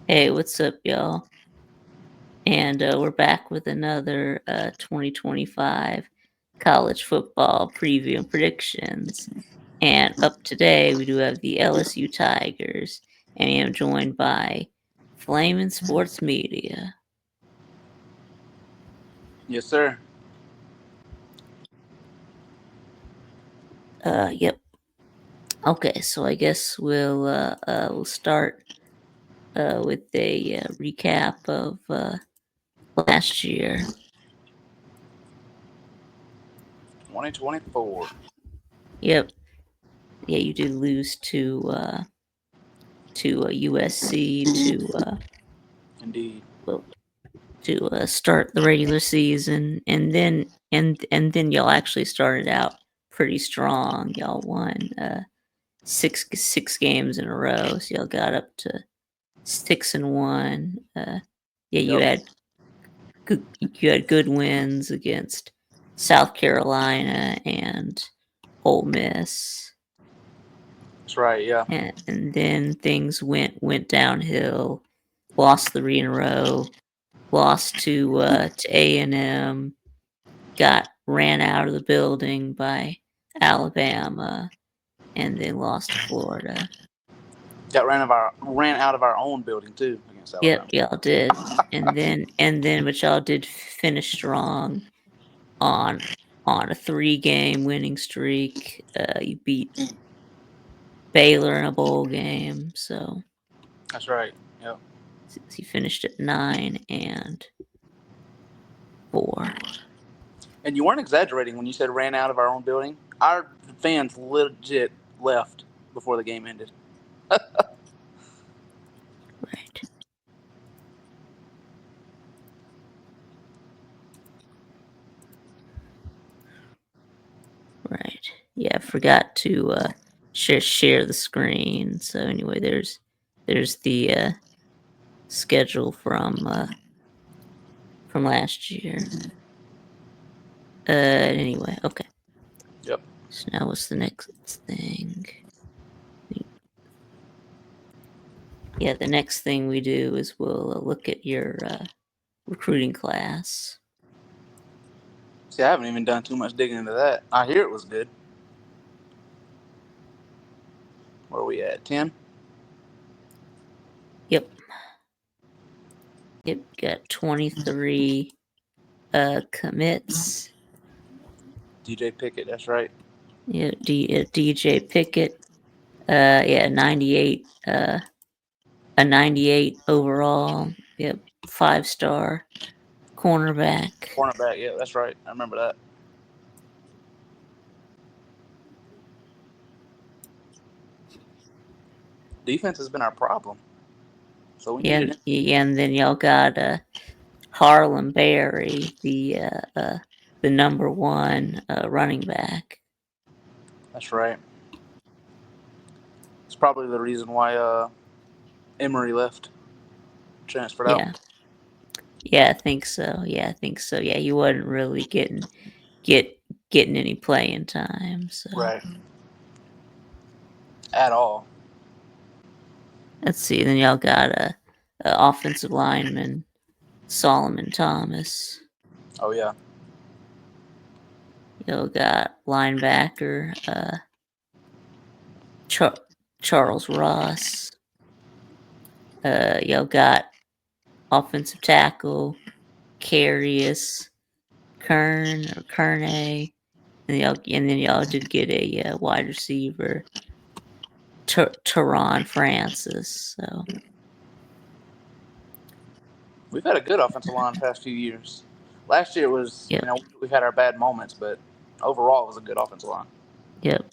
Hey, what's up, y'all? And we're back with another 2025 college football preview and predictions. And up today, we do have the LSU Tigers, and I am joined by Flamin' Sports Media. Yes, sir. Yep. Okay, so I guess we'll start with a recap of last year. 2024. Yep. Yeah, you did lose to USC Indeed. well, to start the regular season, and then y'all actually started out pretty strong. Y'all won six games in a row, so y'all got up to 6-1. Yeah, Yep. you had good wins against South Carolina and Ole Miss, That's right. Yeah. and then things went downhill. Lost 3 in a row. Lost to A&M. Got ran out of the building by Alabama, and then lost to Florida. Got ran out of our own building too against Yep, Alabama. y'all did. But y'all did finish strong on on a 3-game winning streak. You beat Baylor in a bowl game, so That's right. Yep. he finished at 9-4. And you weren't exaggerating when you said ran out of our own building. Our fans legit left before the game ended. Right. Right. Yeah, I forgot to share the screen. So anyway, there's the schedule from last year. Anyway, okay. Yep. So now what's the next thing? Yeah, the next thing we do is we'll look at your recruiting class. See, I haven't even done too much digging into that. I hear it was good. Where are we at? 10? Yep. Yep. Got 23 commits. DJ Pickett. That's right. Yeah, DJ Pickett. Yeah, 98. A 98 overall. Yep, 5-star cornerback. Cornerback. Yeah, that's right. I remember that. Defense has been our problem, so we Yeah, needed him. yeah, and then y'all got Harlem Berry, the number one running back. That's right. It's probably the reason why Emery left, transferred out. Yeah, yeah, I think so. Yeah, I think so. Yeah, he wasn't really getting any playing time. So Right. At all. let's see. Then y'all got a offensive lineman Solomon Thomas. Oh yeah. Y'all got linebacker Char- Charles Ross. Y'all got offensive tackle Carius Kerne, and then y'all did get a wide receiver Teron Francis. So We've had a good offensive line the past few years. Last year was, yep, we've had our bad moments, but overall it was a good offensive line. yep,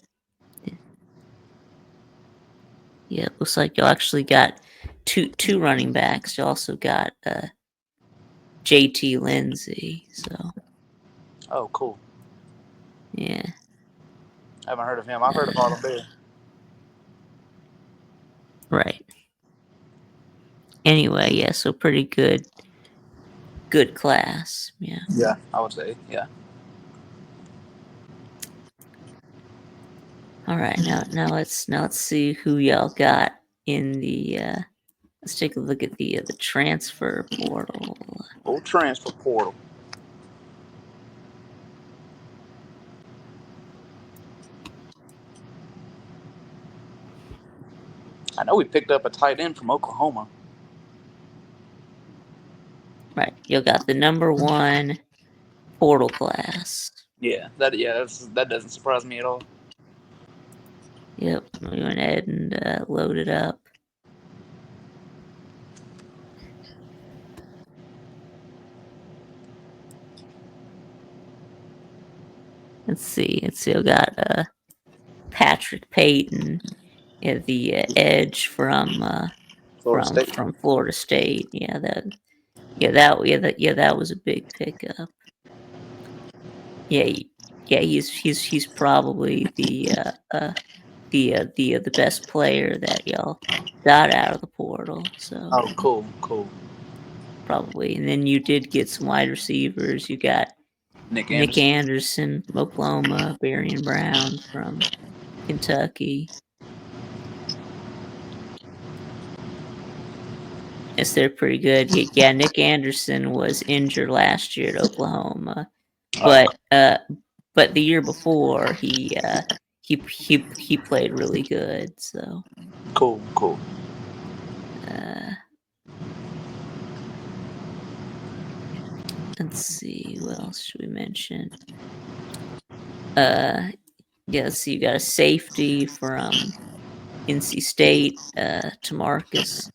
yep. Looks like y'all actually got two running backs. You also got JT Lindsay. So Oh, cool. yeah. I haven't heard of him. I've heard of Uh, Harlem Bear. right. Anyway, yeah. So pretty good class. Yeah. Yeah, I would say. Yeah. All right. Now let's see who y'all got in the Let's take a look at the transfer portal. Old transfer portal. I know we picked up a tight end from Oklahoma. Right, you got the number 1 portal class. Yeah, that doesn't surprise me at all. Yep, we went ahead and loaded up. Let's see. We got Patrick Payton, the edge from Florida State. from Florida State. That was a big pickup. He's probably the best player that y'all got out of the portal. So Oh, cool. probably, and then you did get some wide receivers. You got Nick Nick Anderson. Anderson from Oklahoma, Barian Brown from Kentucky. Yes, they're pretty good. Yeah, Nick Anderson was injured last year at Oklahoma, Oh, but the year before he played really good. So cool. let's see, what else should we mention? Let's see, you got a safety from NC State, Tamarcus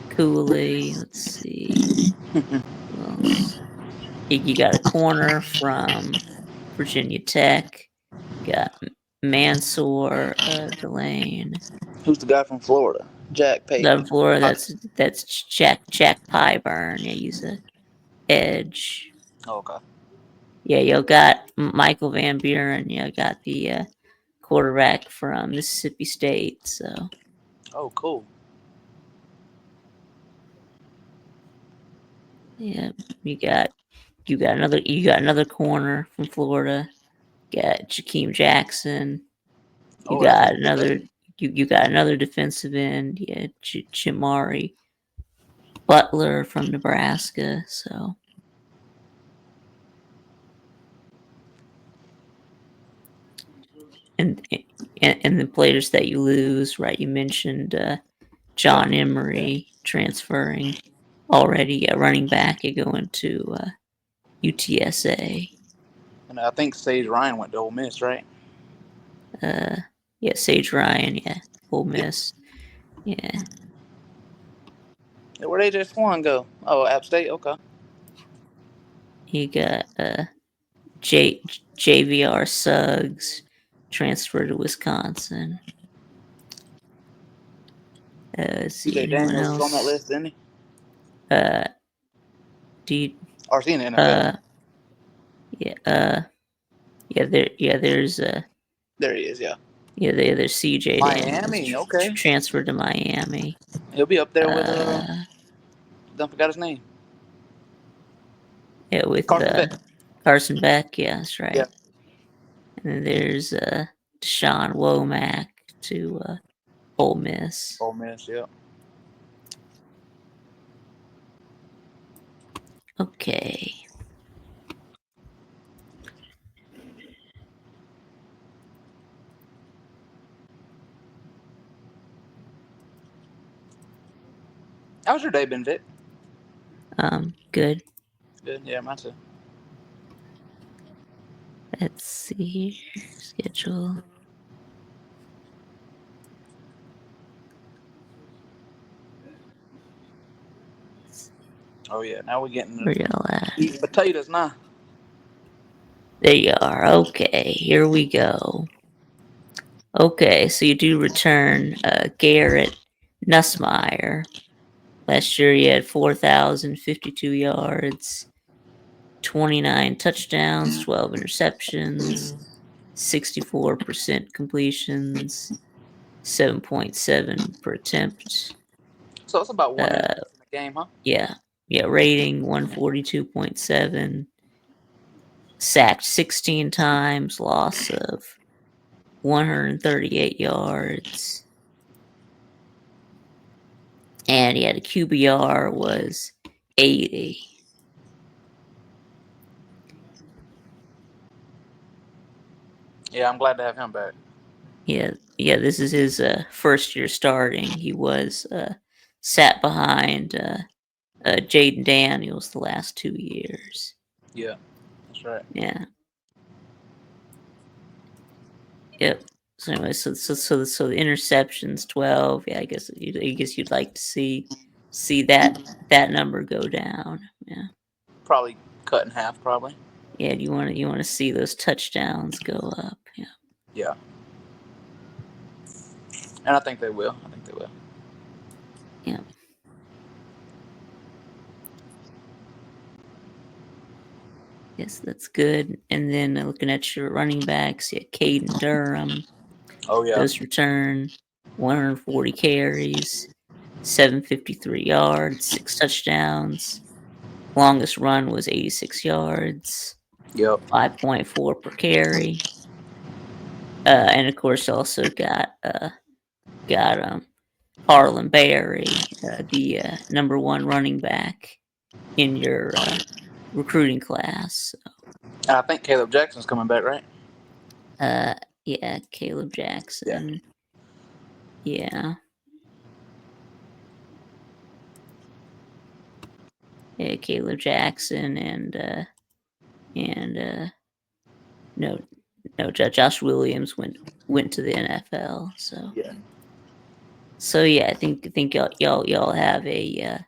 Cooley. Let's see, who else? You got a corner from Virginia Tech. You got Mansour Delane. Who's the guy from Florida? Jack Got Payton. from Florida. That's Jack Pyburn. Yeah, he's a edge. Oh, okay. Yeah, you got Michael Van Buren. You got the quarterback from Mississippi State. So Oh, cool. yeah, you got another corner from Florida. You got Jakeem Jackson. You Oh, that's got pretty good. another you got another defensive end. Yeah, Chimari Butler from Nebraska. So and and the players that you lose, right? You mentioned John Emery transferring already. Yeah, running back. You going to UTSA. And I think Sage Ryan went to Ole Miss, right? Yeah, Sage Ryan. Yeah, Ole Yep. Miss. Yeah, Where'd AJ Swan go? Oh, App State. Okay. you got JVR Suggs transferred to Wisconsin. Let's see, CJ anyone Daniels is on that else? list, isn't he? Do you, Or is he in the NFL? yeah, there's There he is. Yeah. there's CJ Daniels Miami. Okay. transferred to Miami. He'll be up there with Uh, don't forgot his name. yeah, with Carson Beck. Carson Beck. Yeah, that's Yeah. right. And then there's Deshaun Womack to Ole Miss. Ole Miss. Yeah. Okay. How's your day been, Vic? Good. Good. Yeah, mine too. Let's see schedule. Oh yeah. Now we're getting Where y'all at? eating potatoes now. There you are. Okay, here we go. Okay, so you do return Garrett Nussmeyer. Last year he had 4,052 yards, 29 touchdowns, 12 interceptions, 64% completions, 7.7 per attempt. So it's about one interception a game, huh? Yeah, rating 142.7. Sacked 16 times, loss of 138 yards. and he had a QBR was 80. Yeah, I'm glad to have him back. Yeah. This is his first year starting. He was sat behind Jaden Daniels the last 2 years. Yeah, that's right. Yeah. Yep. So anyway, so the interceptions 12. Yeah, I guess you'd like to see that number go down. Yeah. Probably cut in half, probably. Yeah. You want to see those touchdowns go up. Yeah. Yeah, and I think they will. I think they will. Yeah. Yes, that's good. And then looking at your running backs, yeah, Caden Durham Oh yeah, does return 140 carries, 753 yards, 6 touchdowns. Longest run was 86 yards, yep. 5.4 per carry. And of course, also got Harlan Berry, the number one running back in your recruiting class. And I think Caleb Jackson's coming back, right? Uh, yeah, Caleb Yeah. Jackson. Yeah. Yeah, Caleb Jackson and no Josh Williams went to the NFL. Yeah. So yeah, I think y'all have a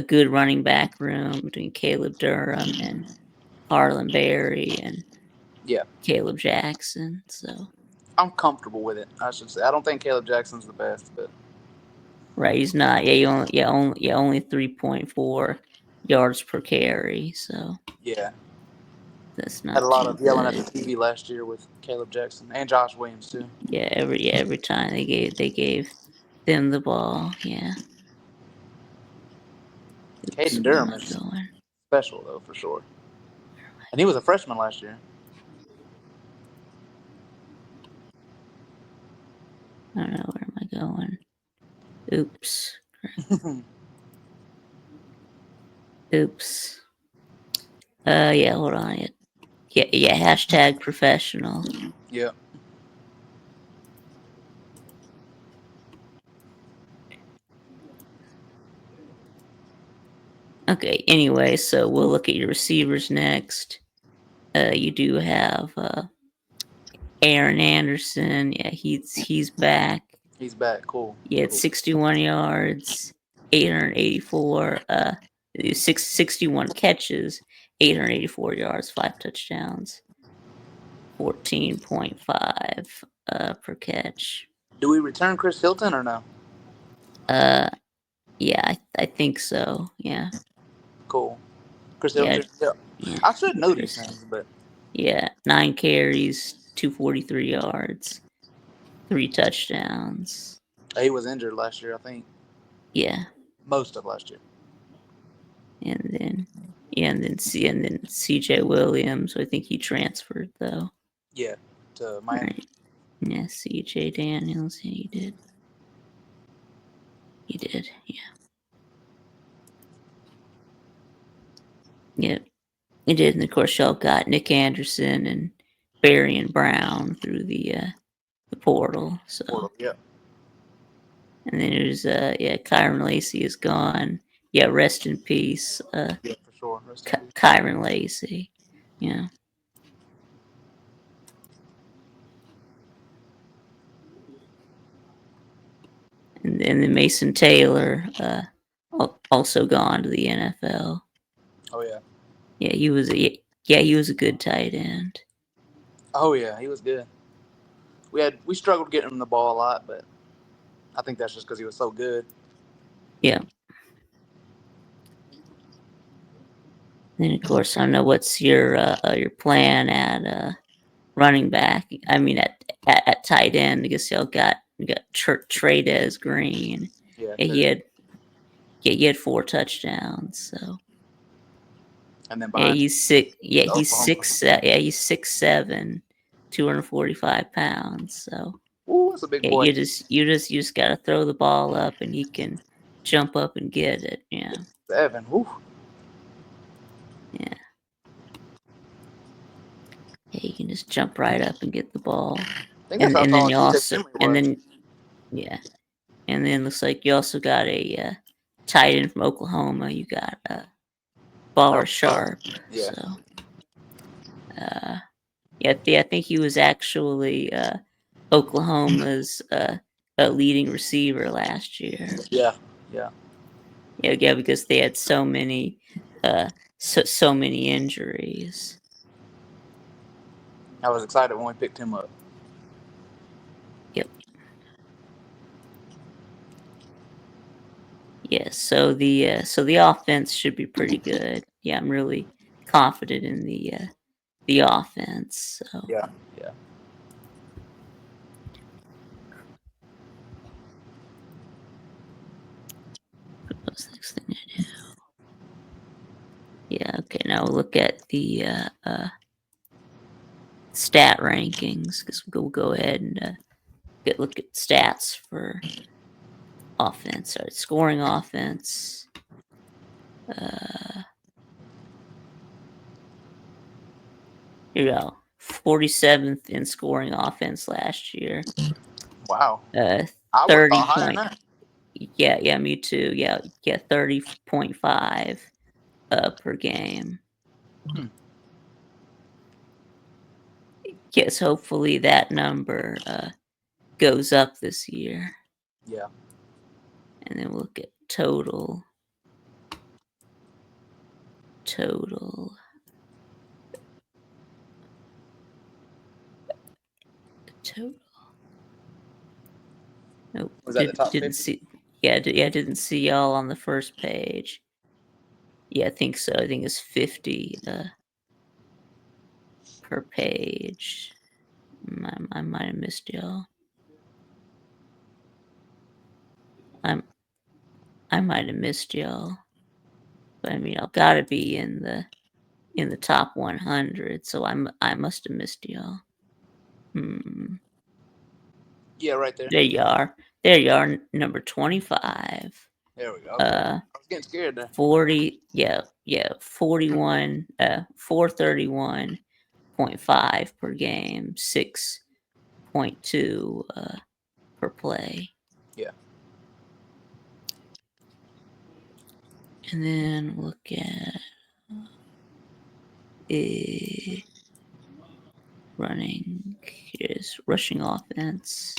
good running back room between Caleb Durham and Harlan Berry and Yeah. Caleb Jackson. So I'm comfortable with it. I should say. I don't think Caleb Jackson's the best, but right, he's not. Only 3.4 yards per carry. So yeah, that's had a not lot too of yelling at the good. TV last year with Caleb Jackson and Josh Williams too. Every time they gave them the ball. Yeah. Oops, Caden where am Durham I is going? special though for sure, and he was a freshman last year. I don't know, where am I going? Oops. Oops. Yeah, hold on. Yeah, hashtag professional. Yeah. Okay, anyway, so we'll look at your receivers next. You do have Aaron Anderson. Yeah, he's back. He's back. Cool. He had Cool. 61 yards, 884, 61 catches, 884 yards, 5 touchdowns, 14.5 per catch. Do we return Chris Hilton or no? Uh, yeah, I think so. Yeah, Cool. Chris yeah, Hilton. Yeah. yeah. I should know these Chris. things, but Yeah, 9 carries, 243 yards, 3 touchdowns. he was injured last year. I think Yeah, most of last year. and then and then CJ Williams. I think he transferred though. Yeah, to Miami. Right. Yeah, CJ Daniels. Yeah, he did. He did. Yeah. Yeah, he did. And of course, y'all got Nick Anderson and Barry and Brown through the portal. So, Portal. Yeah. and then there's yeah, Kyron Lacey is gone. Yeah, rest in peace, Yeah, for sure. Rest in peace. Kyron Lacey. Yeah. And then Mason Taylor, also gone to the NFL. Oh yeah. Yeah, he was a good tight end. Oh yeah. He was good. We struggled getting him the ball a lot, but I think that's just because he was so good. Yeah. Then of course I don't know what's your plan at running back. I mean at tight end. I guess y'all got Trades Green. Yeah. Yeah, he had 4 touchdowns. So And then yeah, behind he's six. Yeah, Oklahoma. Yeah, he's 6'7", 245 pounds. So Ooh, that's a big yeah, boy. you just gotta throw the ball up, and he can jump up and get it. Yeah. 7. Whew. Yeah. Yeah, you can just jump right up and get the ball. I think that's how And then tall you TJ also, Finley and was. then, yeah. And then looks like you also got a tight end from Oklahoma. You got Baller Sharp. Yeah. So, yeah, I think he was actually Oklahoma's leading receiver last year. Yeah. Yeah. Yeah, because they had so many so many injuries. I was excited when we picked him up. Yep. Yeah, so the offense should be pretty good. Yeah, I'm really confident in the offense. So Yeah. Yeah. what was the next thing I do? Yeah, okay. Now we'll look at the stat rankings because we'll go ahead and look at stats for offense. All right, scoring offense. Here you go. 47th in scoring offense last year. Wow. Uh, I would have 30 thought higher than point. that. Yeah, me too. Yeah, 30.5 per game. Hmm. Yes, hopefully that number goes up this year. Yeah. And then we'll look at total. Total. Nope, Was that the top didn't 50? see. Yeah, didn't see y'all on the first page. Yeah, I think so. I think it's 50 per page. I might have missed y'all. I might have missed y'all. But I mean, I've got to be in the top 100, so I must have missed y'all. Yeah, right there. There you are. There you are, number 25. There we go. Okay. I was getting scared there. 40, yeah, 41, 431.5 per game, 6.2 per play. Yeah. And then look at running. Here's rushing offense.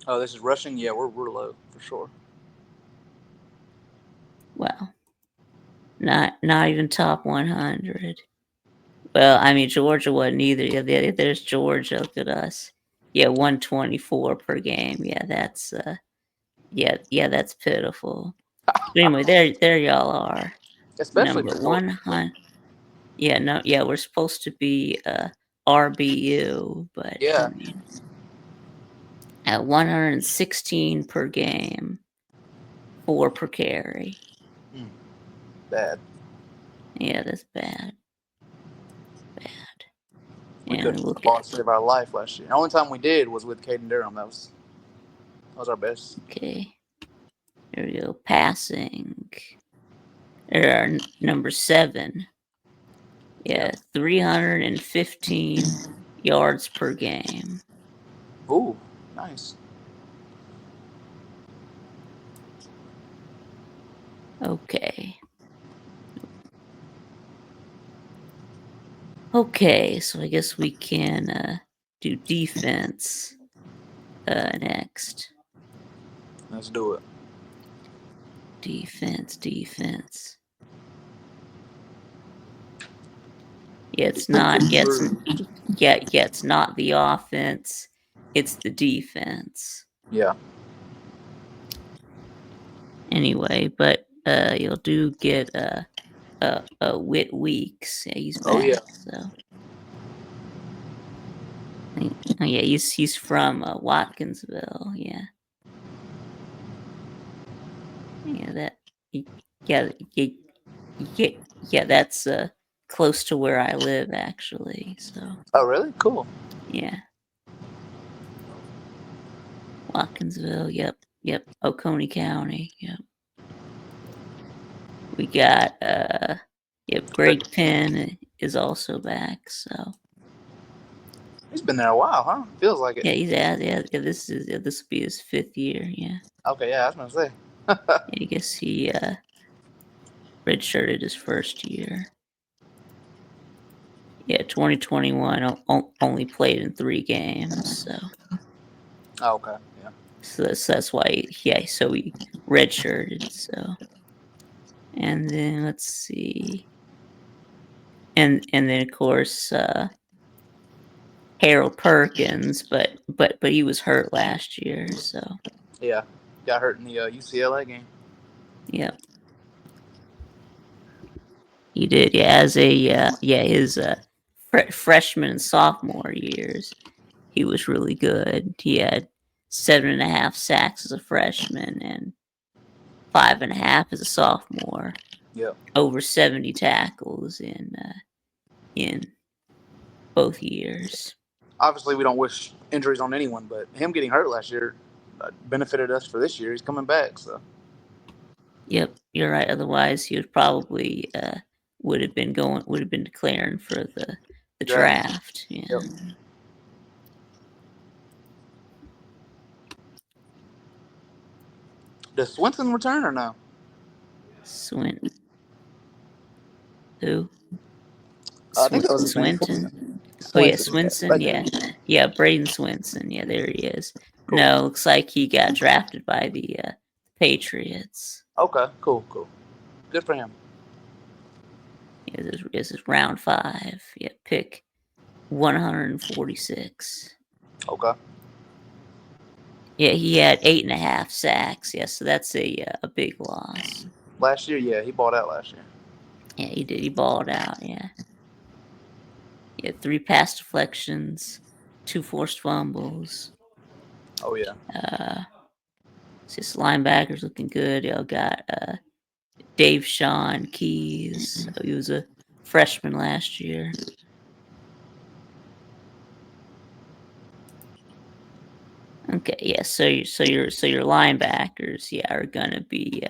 Oh, this is rushing. Yeah, we're low for sure. Well, not even top 100. Well, I mean Georgia wasn't either. Yeah, there's Georgia. Look at us. Yeah, 124 per game. Yeah, that's that's pitiful. But anyway, there y'all are. Especially Number for Georgia. 100. Yeah, no, yeah, we're supposed to be RBU, but I Yeah. mean at 116 per game, 4 per carry. Bad. Yeah, that's bad. We And couldn't run the look ball at to save our life last year. The only time we did was with Caden Durham. That was our best. okay. There we go. Passing. There are number 7. Yeah, 315 yards per game. Ooh, nice. Okay. Okay, so I guess we can do defense next. Let's do it. Defense. Yeah, it's not. It's not the offense. It's the defense. Yeah. Anyway, but you'll do get Whit Weeks. Yeah, he's Oh back. yeah. So oh, yeah, he's from Watkinsville. Yeah. Yeah, that. Yeah, yeah. That's close to where I live, actually. So Oh, really? Cool. yeah, Watkinsville. Yep. Oconee County. Yep. We got yep. Greg Penn is also back. So He's been there a while, huh? Feels like it. yeah, yeah. This will be his 5th year. Yeah. Okay, yeah, I was gonna say. Yeah, I guess he redshirted his first year. Yeah, 2021 only played in 3 games. Oh, okay, yeah. That's why. Yeah, so he redshirted. So and then let's see, and then of course Harold Perkins, but he was hurt last year. So Yeah, got hurt in the UCLA game. yeah, he did. Yeah, as a his freshman and sophomore years, he was really good. He had 7.5 sacks as a freshman and 5.5 as a sophomore. Yep. Over 70 tackles in both years. Obviously, we don't wish injuries on anyone, but him getting hurt last year benefited us for this year. He's coming back, so Yep, you're right. Otherwise, he would probably would have been declaring for the draft. draft. Yeah, Yep. Does Swinson return or no? Swin who I think that was his name. Swinton. Oh yeah, Swinson. Yeah, Swinson. that Yeah, dude. yeah, Braden Swinson. Yeah, there he is. Cool. No, looks like he got drafted by the Patriots. Okay. Cool. Cool. Good for him. Yeah, this is round 5. Yeah, pick 146. Okay. Yeah, he had 8.5 sacks. Yeah, so that's a big loss. Last year, yeah, he bought out last year. Yeah, he did. He balled out. Yeah, he had 3 pass deflections, 2 forced fumbles. Oh yeah. His linebackers looking good. Y'all got Dave Sean Keys. He was a freshman last year. Okay, yeah. So your linebackers, yeah, are gonna be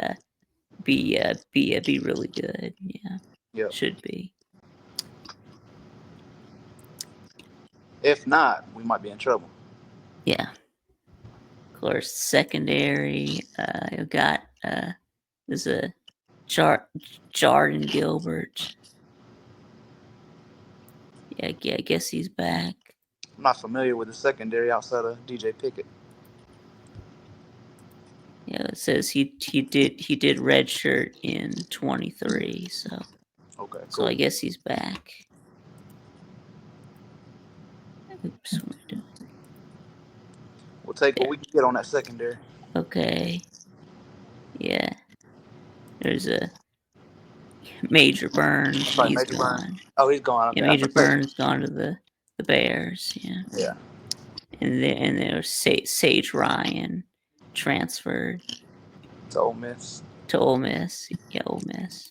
really good. Yeah, Yep. should be. If not, we might be in trouble. Yeah. Of course, secondary. You got there's a Jordan Gilbert. Yeah, I guess he's back. I'm not familiar with the secondary outside of DJ Pickett. Yeah, it says he did redshirt in 23. Okay. So Cool. I guess he's back. Oops, what am I doing? We'll take what There. we can get on that secondary. Okay. Yeah. There's a Major Burns. Sorry, He's Major Burns. gone. Oh, he's gone. Yeah, Okay. I Major was gonna Burns gone to the Bears. Yeah. say, yeah. And there's Sage Ryan transferred To Ole Miss. to Ole Miss. Yeah, Ole Miss.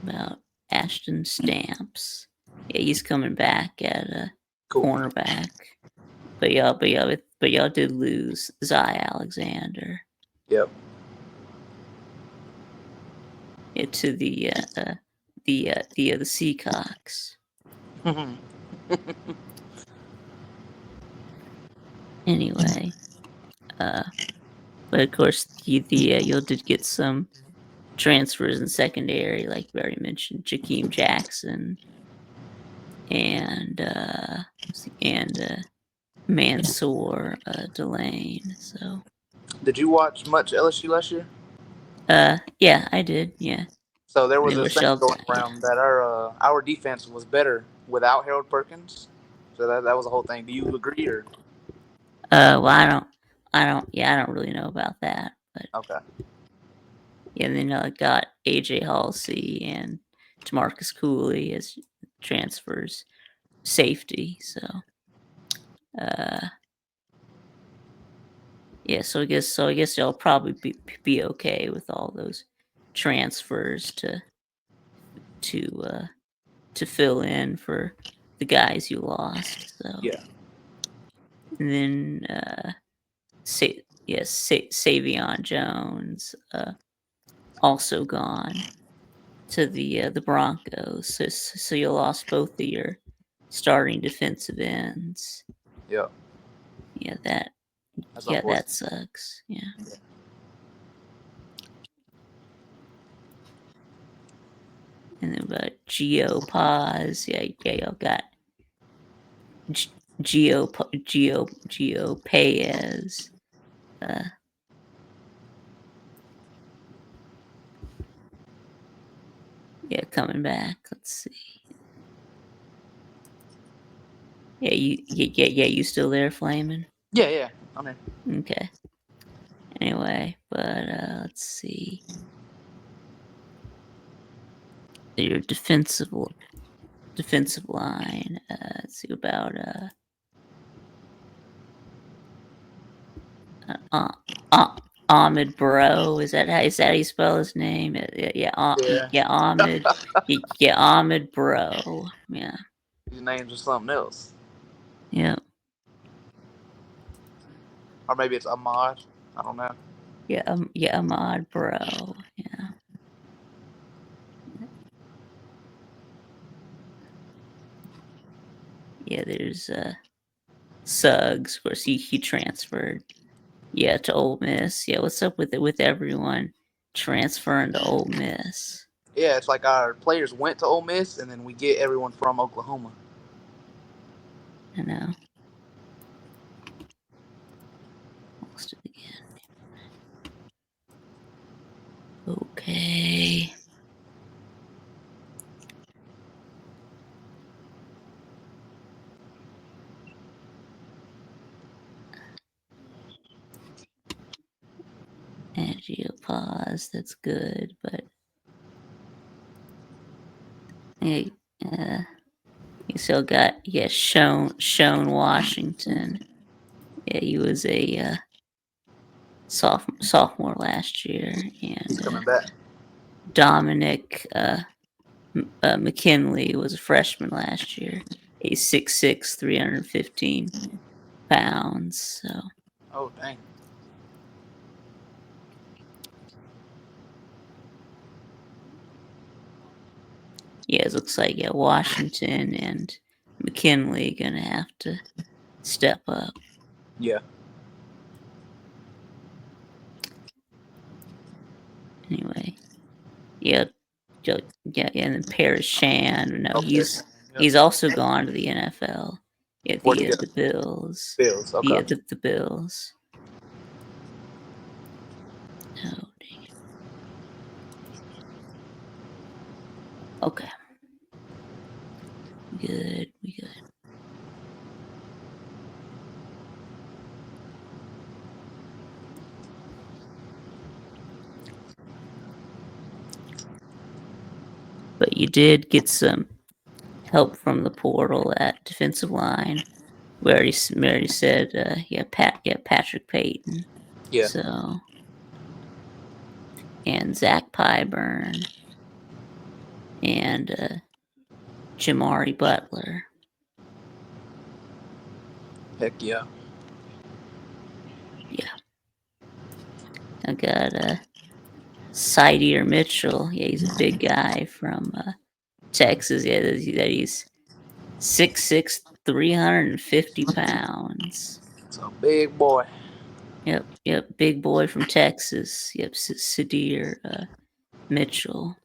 About Ashton Stamps. Yeah, he's coming back at a Cool. cornerback. But y'all did lose Zy Alexander. Yep. Yeah, to the Seacocks. Anyway, but of course you'll did get some transfers in secondary, like we already mentioned, Jakeem Jackson and Mansour Delane. So Did you watch much LSU last year? yeah, I did. Yeah, So there was they were this thing going Yeah. around that our defense was better without Harold Perkins. So that was the whole thing. Do you agree or Well, I don't really know about that, but okay? yeah, then got AJ Halsey and Tamarcus Cooley as transfers safety. So, uh, Yeah, so I guess y'all probably be okay with all those transfers to fill in for the guys you lost. So Yeah. and then Savion Jones also gone to the Broncos. So you lost both of your starting defensive ends. Yeah. Yeah, That's that unfortunate. sucks. Yeah. And then about Geo Paz. Yeah, y'all got Geo Paez. Uh, yeah, coming back. Let's see. You still there, Flaming? Yeah, yeah. I mean, Okay. Anyway, but let's see. Your defensive line. Let's see about Ahmed Bro. Is that how you spell his name? yeah. Ahmed. Yeah, Ahmed Bro. Yeah. These names are something else, Yeah. or maybe it's Ahmad. I don't know. Yeah, Ahmad Bro. Yeah. Yeah, there's Suggs. Of course, he transferred. Yeah, to Ole Miss. Yeah, what's up with everyone transferring to Ole Miss? Yeah, it's like our players went to Ole Miss, and then we get everyone from Oklahoma. I know. Lost it again. Okay. Angiopause. That's good, but hey, you still got Shone Washington. Yeah, he was a sophomore last year, He's and coming back. Dominic McKinley was a freshman last year. He's 6'6", 315 pounds. So Oh dang. yeah, it looks like Washington and McKinley gonna have to step up. Yeah. Anyway, yeah, and then Paris Shan. No, Okay. Yep. he's also gone to the NFL. Yeah, Where'd he go? the Bills. Bills. Okay. Yeah, the Bills. Oh, okay. We good. But you did get some help from the portal at defensive line. We already said, Patrick Payton. Yeah. So, and Zach Pyburn and Jamari Butler. Heck yeah. Yeah, I got Sidier Mitchell. Yeah, he's a big guy from Texas. Yeah, that he's 6'6", 350 pounds. It's a big boy. Yep, big boy from Texas. Yep, Sidier Mitchell.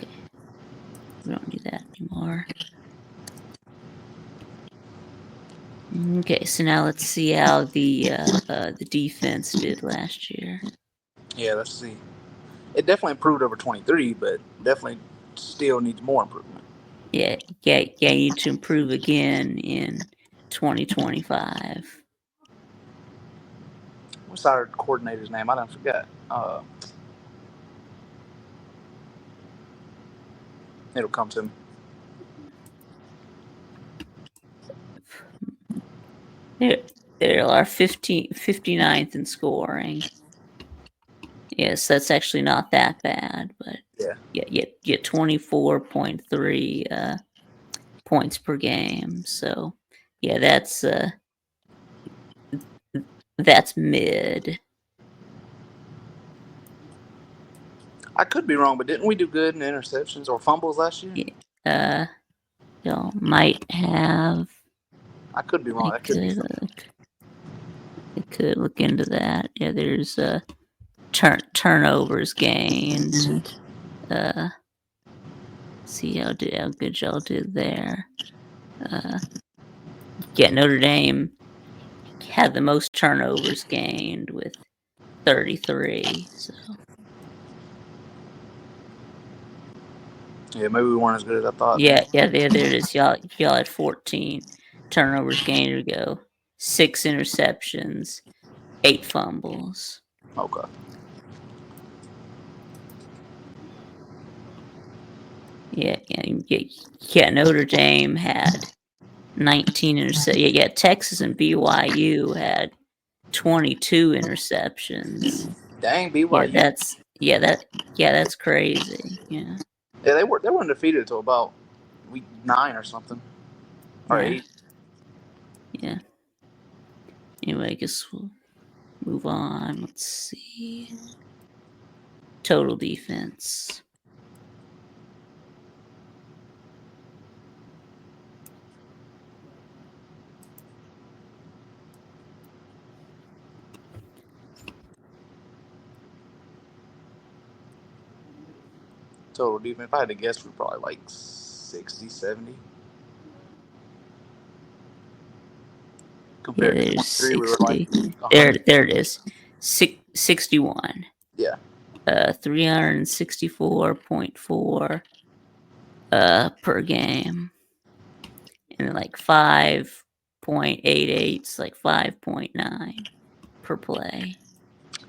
Okay, we don't need that anymore. Okay, so now let's see how the defense did last year. Yeah. Let's see. It definitely improved over 23, but definitely still needs more improvement. Yeah, you need to improve again in 2025. What's our coordinator's name? I don't forget. It'll come to me. They are 59th in scoring. Yes, that's actually not that bad, but yeah, 24.3 points per game. So yeah, that's mid. I could be wrong, but didn't we do good in interceptions or fumbles last year? Y'all might have. I could be wrong. That could be something. I could look into that. Yeah, there's turnovers gained. See how good y'all did there. Yeah, Notre Dame had the most turnovers gained with 33. So Yeah, maybe we weren't as good as I thought. yeah, there it is. Y'all had 14 turnovers gained to go, 6 interceptions, 8 fumbles. Okay. Yeah. Notre Dame had 19 interceptions. Yeah, Texas and BYU had 22 interceptions. Dang, BYU. That's crazy. Yeah. Yeah, they weren't defeated until about week 9 or something, or Yeah. 8. Yeah. Anyway, I guess we'll move on. Let's see. Total defense. Total defense. If I had to guess, we're probably like 60, 70. Yeah, Compared to there's 23, we were like 60. 100. There it is. 61. Yeah. 364.4 per game. And like 5.88, it's like 5.9 per play.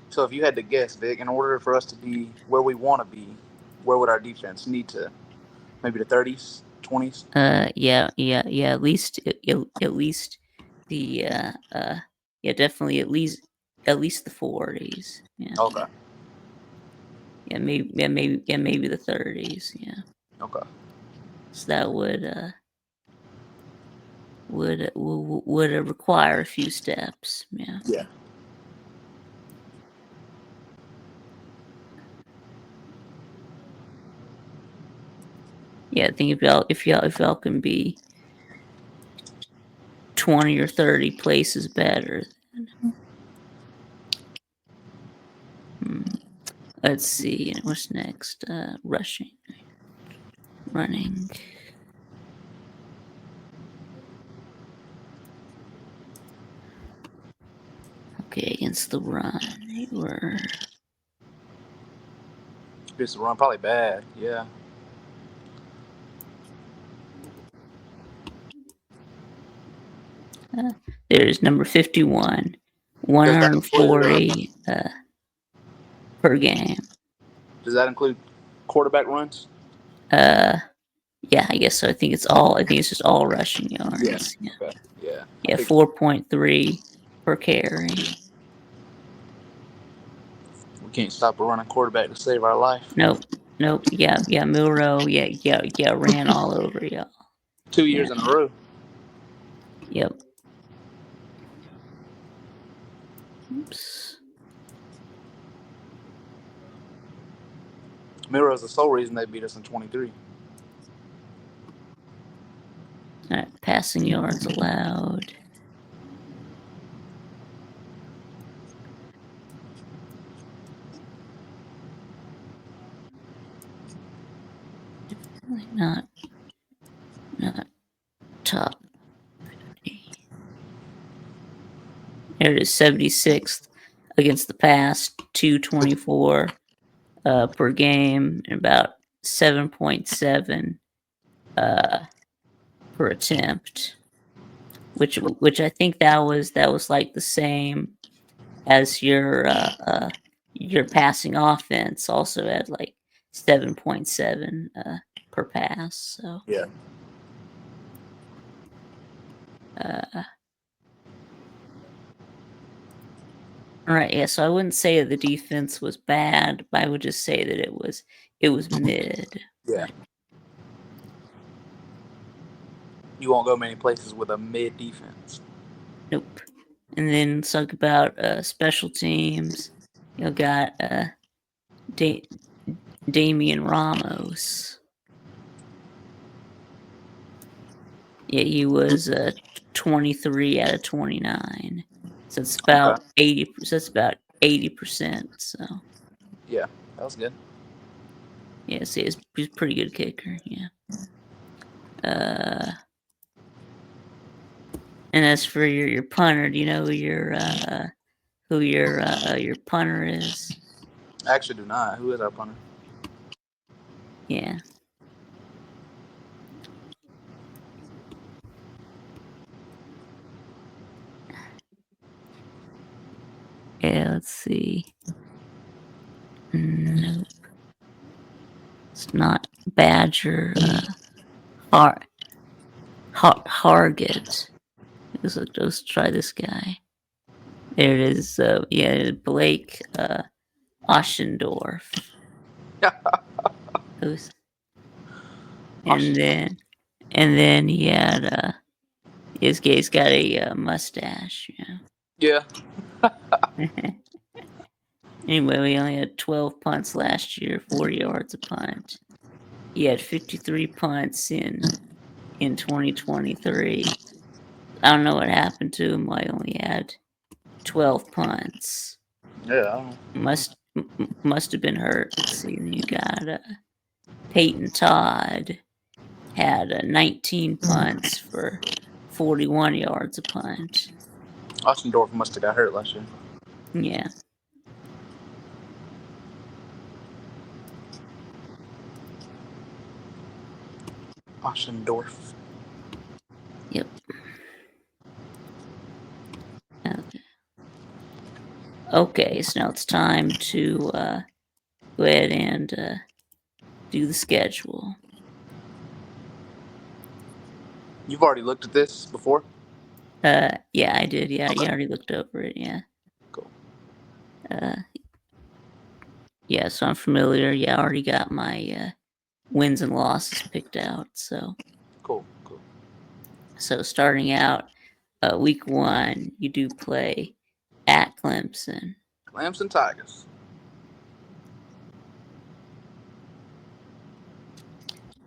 So if you had to guess, Vic, in order for us to be where we want to be, where would our defense need to? Maybe the 30s, 20s. Yeah. At least the yeah, definitely at least the 40s. Yeah. Okay. Maybe the 30s. Yeah. Okay. So that would require a few steps. Yeah. Yeah. Yeah, I think if y'all can be 20 or 30 places better. Let's see. What's next? Rushing. Running. Okay, against the run. They were. Against the run, probably bad. Yeah. There's number 51. Does that include 140 per game. does that include quarterback runs? Yeah, I guess so. I think it's just all rushing yards. Yeah. Okay. Yeah. Yeah, 4.3 per carry. We can't stop a running quarterback to save our life. Nope. Yeah, Milrow. Yeah, ran all over y'all. 2 Yeah. years in a row. Yep. Oops. Milrow's the sole reason they beat us in 23. All right, passing yards allowed. Definitely not top 50. There it is, 76th against the pass, 224 per game, and about 7.7 per attempt. Which I think that was like the same as your passing offense also had like 7.7 per pass. So Yeah. Right, yeah, so I wouldn't say that the defense was bad, but I would just say that it was mid. Yeah. Right. You won't go many places with a mid defense. Nope. And then let's talk about special teams. You got da- Damian Ramos. Yeah, he was 23 out of 29. So it's Okay. about 80. So that's about 80%. So Yeah, that was good. yeah, see, he's a pretty good kicker. Yeah. Uh, and as for your punter, do you know who your punter is? I actually do not. Who is our punter? Yeah. Yeah. Let's see. Nope, it's not Badger. Har Hargett. Let's try this guy. There it is. Yeah, Blake Oschendorf. Those, and Austin. then he had his guy's got a mustache. Yeah. Yeah. Anyway, we only had 12 punts last year, 40 yards a punt. He had 53 punts in 2023. I don't know what happened to him. I only had 12 punts. Yeah. I don't know. Must have been hurt. Let's see. Then you got Peyton Todd had 19 punts for 41 yards a punt. Ossendorf must have got hurt last year. Yeah. Ossendorf. Yep. Okay. Okay. So now it's time to go ahead and do the schedule. You've already looked at this before? Yeah, I did. Yeah, Okay. you already looked over it. Yeah. Cool. Uh, yeah, so I'm familiar. Yeah, I already got my wins and losses picked out. So Cool. Cool. starting out, week 1, you do play at Clemson. Clemson Tigers.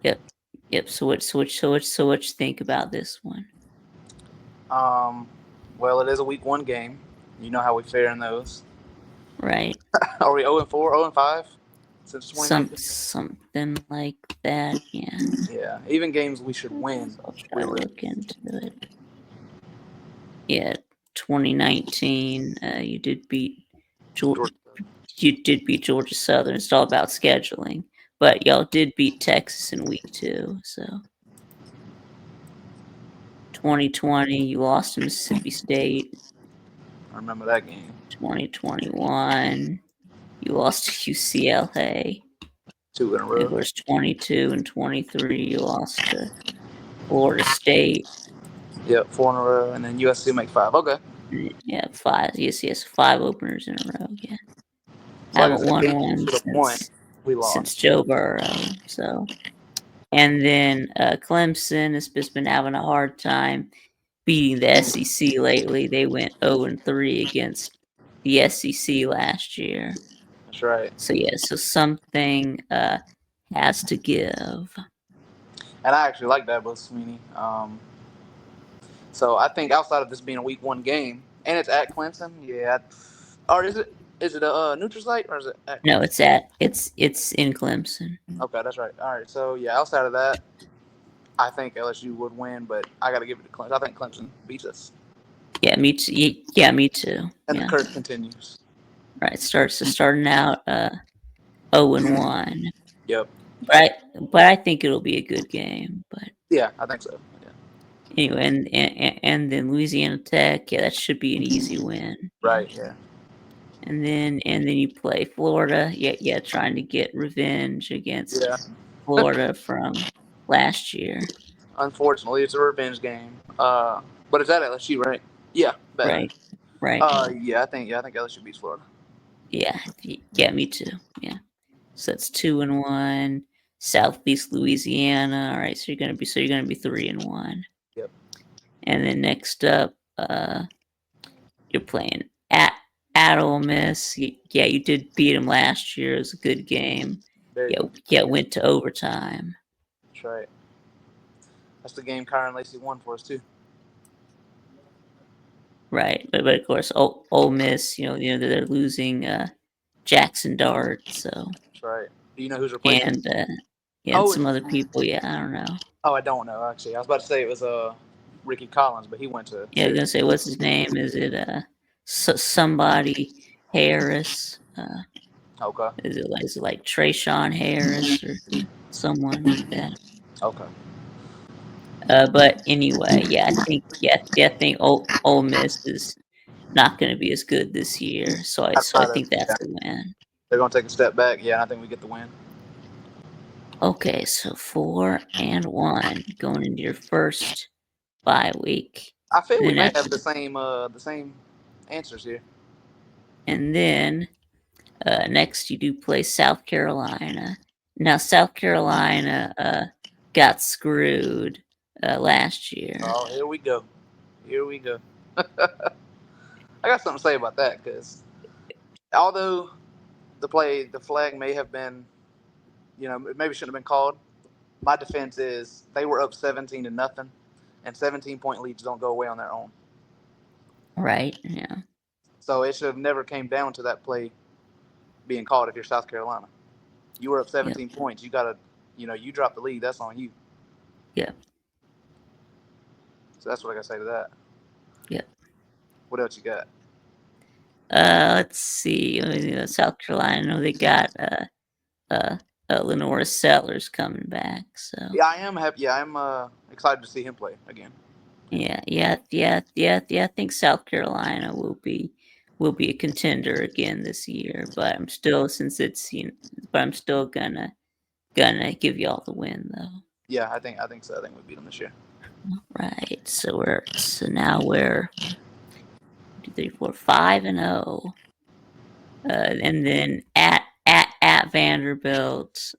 Yep. Yep. So what you think about this one? Um, well, it is a week 1 game. You know how we fare in those. Right. Are we 0 and 4, 0 and 5 since 2019? Something like that. Yeah. Yeah. Even games we should win, So I'll try we to lose. look into it. Yeah. 2019. You did beat Georgia. Georgia. You did beat Georgia Southern. It's all about scheduling, but y'all did beat Texas in week 2. So 2020, you lost to Mississippi State. I remember that game. 2021, you lost to UCLA. 2 in a Of row. course, 22 and 23, you lost to Florida State. Yep, 4 in a row, and then USC make 5. Okay. Yeah, 5. Yes, 5 openers in a row. Yeah, So like I haven't said, won games we one should have won, we since lost. Joe Burrow. So, and then Clemson has just been having a hard time beating the SEC lately. They went 0 and 3 against the SEC last year. That's right. So yeah, so something has to give. And I actually like that, Bill Sweeney. So I think outside of this being a week 1 game, and it's at Clemson, yeah. Or is it a neutral site or is it at No, Clemson? it's in Clemson. Okay, that's right. All right. So yeah, outside of that, I think LSU would win, but I got to give it to Clemson. I think Clemson beats us, Yeah, me too. Yeah, me too. and the Yeah, curse continues. right. Starting out 0 and 1. Yep. But I think it'll be a good game. But Yeah, I think so. Yeah. anyway, and then Louisiana Tech, yeah, that should be an easy win. Right. Yeah. And then you play Florida, yeah, trying to get revenge against Yeah. Florida from last year. Unfortunately, it's a revenge game. But it's at LSU, right? Yeah. Bet. Right. right? Yeah, I think LSU beats Florida. Yeah, yeah, me too. Yeah. So that's 2-1. Southeast Louisiana. All right, you're gonna be 3-1. Yep. And then next up, you're playing at Ole Miss. Yeah, you did beat them last year. It was a good game. Very Yeah, good. yeah, went to overtime. That's right. That's the game Kyron Lacey won for us too. Right, but of course, Ole Miss, they're losing Jackson Dart, so That's right. Do you know who's replacing him? and yeah, and Oh, some other people. Yeah, I don't know. I don't know actually. I was about to say it was Ricky Collins, but he went to Yeah, I was gonna Syracuse. say, what's his name? Is it somebody Harris? Okay. Is it like Trayshawn Harris or someone like that? Okay. But anyway, I think Ole Miss is not going to be as good this year, I'd so I rather, think that's yeah, a win. they're gonna take a step back. Yeah, and I think we get the win. Okay, so 4-1 going into your first bye week. I feel we Then may after have the same answers here. and then next you do play South Carolina. Now South Carolina got screwed last year. Oh, here we go. Here we go. I got something to say about that because although the flag may have been, it maybe shouldn't have been called. My defense is they were up 17-0, and 17-point leads don't go away on their own. Right? Yeah. So it should have never came down to that play being called if you're South Carolina. You were up Yep. 17 points. You gotta, you dropped the lead. That's on you. Yep. So that's what I gotta say to that. Yep. What else you got? Let's see. South Carolina. I know they got uh, Lenora Sellers coming back. So Yeah, I am happy. Yeah, I'm excited to see him play again. yeah. I think South Carolina will be a contender again this year. But I'm still since it's but I'm still gonna give y'all the win though. Yeah, I think so. I think we beat him this year. Right. So now we're 2, 3, 4, 5-0. And then at Vanderbilt.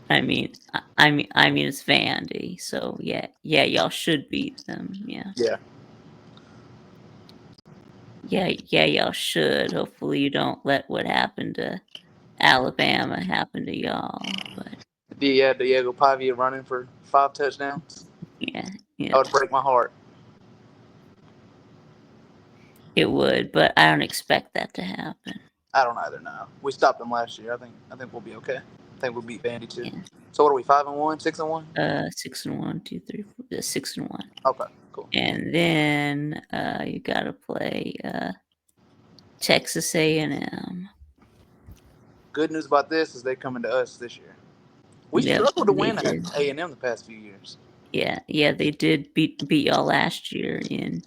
I mean, it's Vandy, so yeah, y'all should beat them. Yeah, Yeah, y'all should. Hopefully, you don't let what happened to Alabama happen to y'all. But Diego Pavia running for 5 touchdowns. yeah, That yeah, would break my heart. it would. But I don't expect that to happen. I don't either now. We stopped them last year. I think we'll be okay. I think we'll beat Vandy too. Yeah. So what are we? 5-1, 6-1? 6-1, 2, 3, 4, 6-1, Okay, cool. and then you gotta play Texas A&M. Good news about this is they coming to us this year. We Yep, struggled to they win at did. A&M the past few years. Yeah, they did beat y'all last year in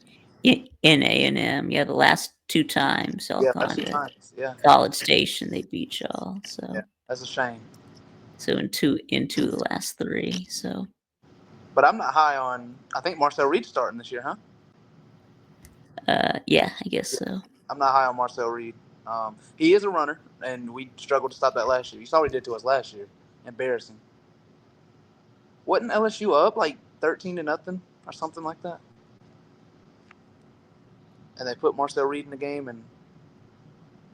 A&M. Yeah, the last 2 times y'all Yeah, gone last two to times. Yeah, College Station, they beat y'all. yeah, that's a shame. So in two of the last 3. So But I'm not high on. I think Marcel Reed's starting this year, huh? yeah, I guess Yeah, so. I'm not high on Marcel Reed. He is a runner, and we struggled to stop that last year. You saw what he did to us last year. Embarrassing. Wasn't LSU up like 13-0 or something like that? And they put Marcel Reed in the game and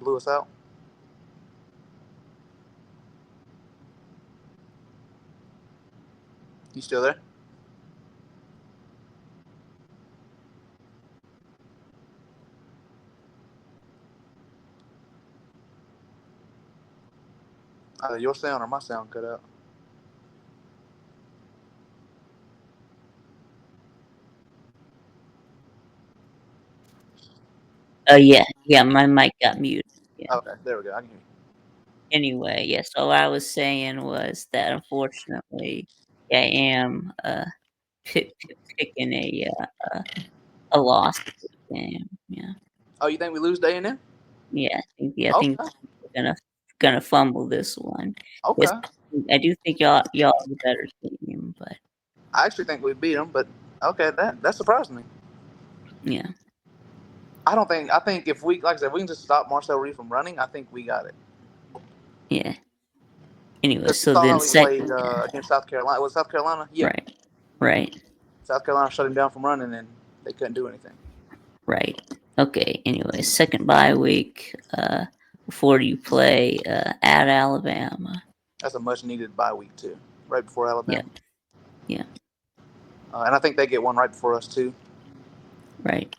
blew us out. You still there? Either your sound or my sound cut out. Yeah, my mic got muted. Yeah. Okay, there we go. I can hear you. Anyway, yeah, so what I was saying was that unfortunately I am picking a loss for the game. Yeah. Oh, you think we lose day in there? I think Okay, we're gonna fumble this one. Yes, okay. I do think y'all are the better team, but I actually think we beat them, but okay, that surprised me. Yeah. I don't think. I think if we, like I said, if we can just stop Marcel Reed from running, I think we got it. Yeah. Anyway, Because you so saw then how he played yeah, against South Carolina. Was South Carolina? Yeah. right. Right. South Carolina shut him down from running, and they couldn't do anything. Right. Okay. Anyway, second bye week. Before you play at Alabama. That's a much needed bye week too, right before Yeah. Alabama. Yeah. And I think they get one right before us too. Right.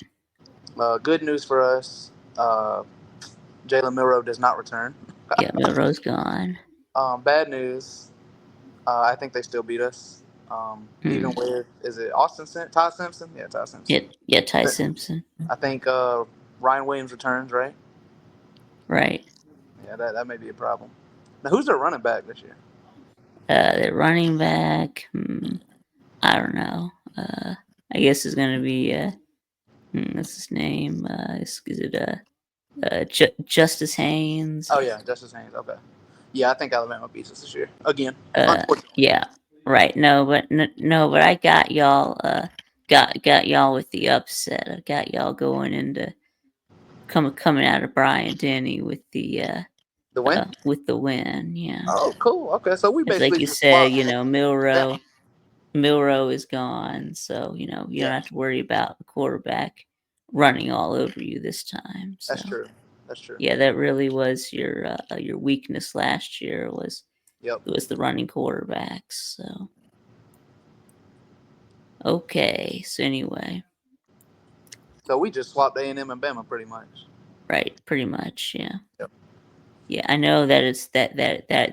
Good news for us. Jalen Milroe does not return. Yeah. Milrose gone. Bad news. I think they still beat us. Even Mm. with, is it Austin Ty Simpson? Yeah, Ty Simpson. Yeah. Yeah. Ty Simpson. I think Ryan Williams returns, right? Right. Yeah, that may be a problem. Now, who's their running back this year? The running back. I don't know. I guess it's gonna be. What's his name? Is it Justice Haynes? Oh yeah, Justice Haynes. Okay. Yeah, I think Alabama beats us this year again. Uh, Unfortunately. yeah, right. No, but I got y'all. Got y'all with the upset. I got y'all going into coming out of Bryant Denny The win. with the win. Yeah, Oh, cool. Okay, so we it's like basically you just said. swapped You know, them. Milrow is gone, so you don't Yeah, have to worry about the quarterback running all over you this time. So that's true. That's true. yeah, that really was your weakness last year Yep. was the running quarterbacks. So okay, so anyway, So we just swapped A&M and Bama pretty much. right, pretty much, yeah. Yep. Yeah, I know that it's that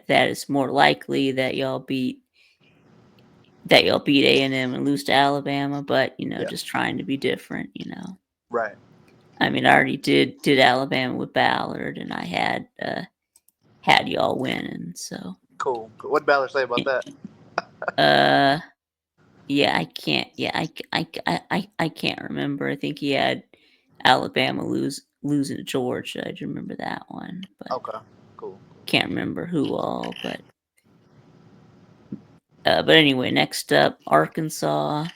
is more likely that y'all beat A&M and lose to Alabama, but Yeah. just trying to be different. Right. I mean, I already did Alabama with Ballard, and I had y'all winning. So, Cool. What did Ballard say about that? uh, yeah, I can't. Yeah, I can't remember. I think he had Alabama losing to Georgia. I do remember that one, but Okay. Cool. can't remember who all. But anyway, next up, Arkansas.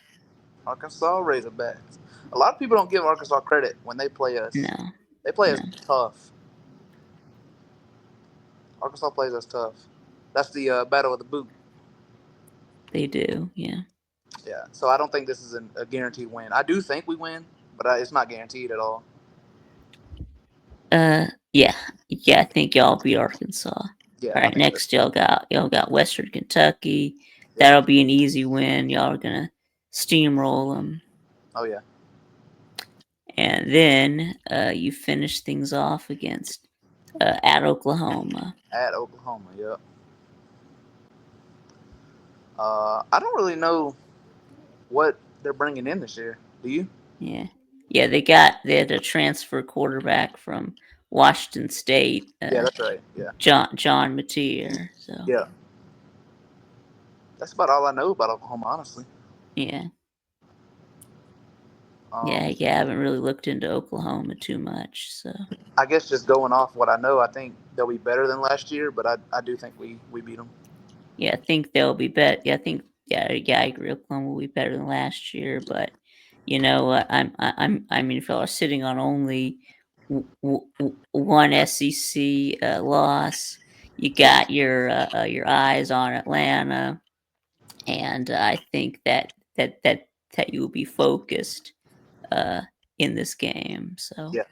Arkansas Razorbacks. A lot of people don't give Arkansas credit when they play us. No, They play us no, tough. Arkansas plays us tough. That's the battle of the boot. they do. Yeah. Yeah. So I don't think this is a guaranteed win. I do think we win, but it's not guaranteed at all. Yeah, yeah. I think y'all beat Arkansas. Yeah, All I right, think so. next y'all got Western Kentucky. Yep. That'll be an easy win. Y'all are gonna steamroll them, Oh yeah. and then you finish things off against at Oklahoma. At Oklahoma. Yep. I don't really know what they're bringing in this year. Do you? Yeah, yeah. They had a transfer quarterback from Washington State, Yeah, that's right. Yeah. John Mateer. So Yeah. That's about all I know about Oklahoma, honestly. yeah, Um, yeah. I haven't really looked into Oklahoma too much. So I guess just going off what I know, I think they'll be better than last year, but I do think we beat them. yeah, I think they'll be better. Yeah, I think yeah, I agree. Oklahoma will be better than last year, but I mean, if y'all are sitting on only one SEC loss, you got your eyes on Atlanta, and I think that you will be focused uh, in this game. So, Yeah.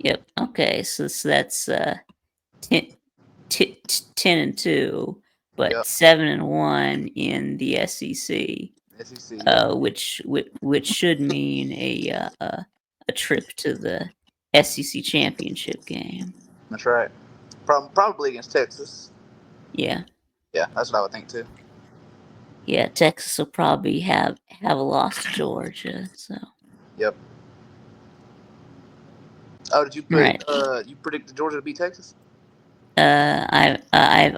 yep. Okay, so that's 10, 10-2, but Yep. 7-1 in the SEC, SEC. Yep. which should mean a trip to the SEC championship game. That's right. Probably against Texas. Yeah, Yeah, that's what I would think too. yeah. Texas will probably have a loss to Georgia. So, Yep. Oh, did you all put right. you predicted Georgia to beat Texas? I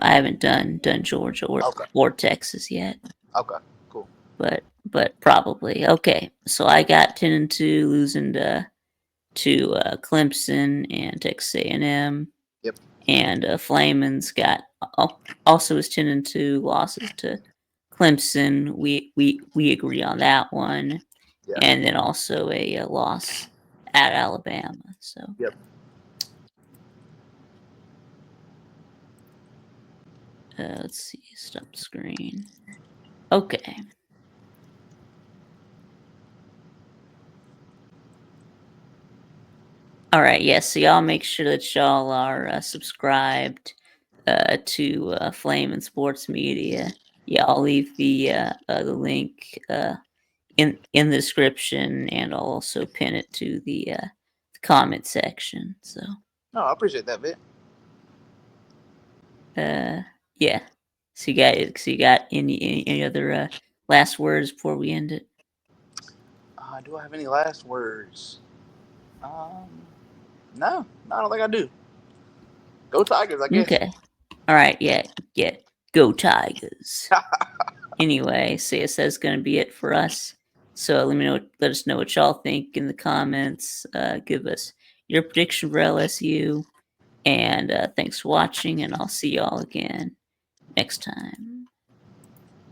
haven't done Georgia Okay. or Texas yet, Okay. Cool. but probably okay. So I got 10-2 losing to Clemson and Texas A&M, Yep. and Flaman's got also his 10-2 losses to Clemson, we agree on that one, Yeah. and then also a loss at Alabama. So Yep. let's see, stop screen. Okay. All right, yes. So y'all make sure that y'all are subscribed to Flame and Sports Media. Yeah, I'll leave the link in the description, and I'll also pin it to the comment section. So No, I appreciate that, Vic. yeah. So you got any other last words before we end it? Do I have any last words? No, I don't think I do. Go Tigers, I guess. Okay. All right. Yeah. Yeah. Go Tigers. Anyway, so yes, that's going to be it for us. So let us know what y'all think in the comments. Give us your prediction for LSU, and thanks for watching. And I'll see y'all again next time.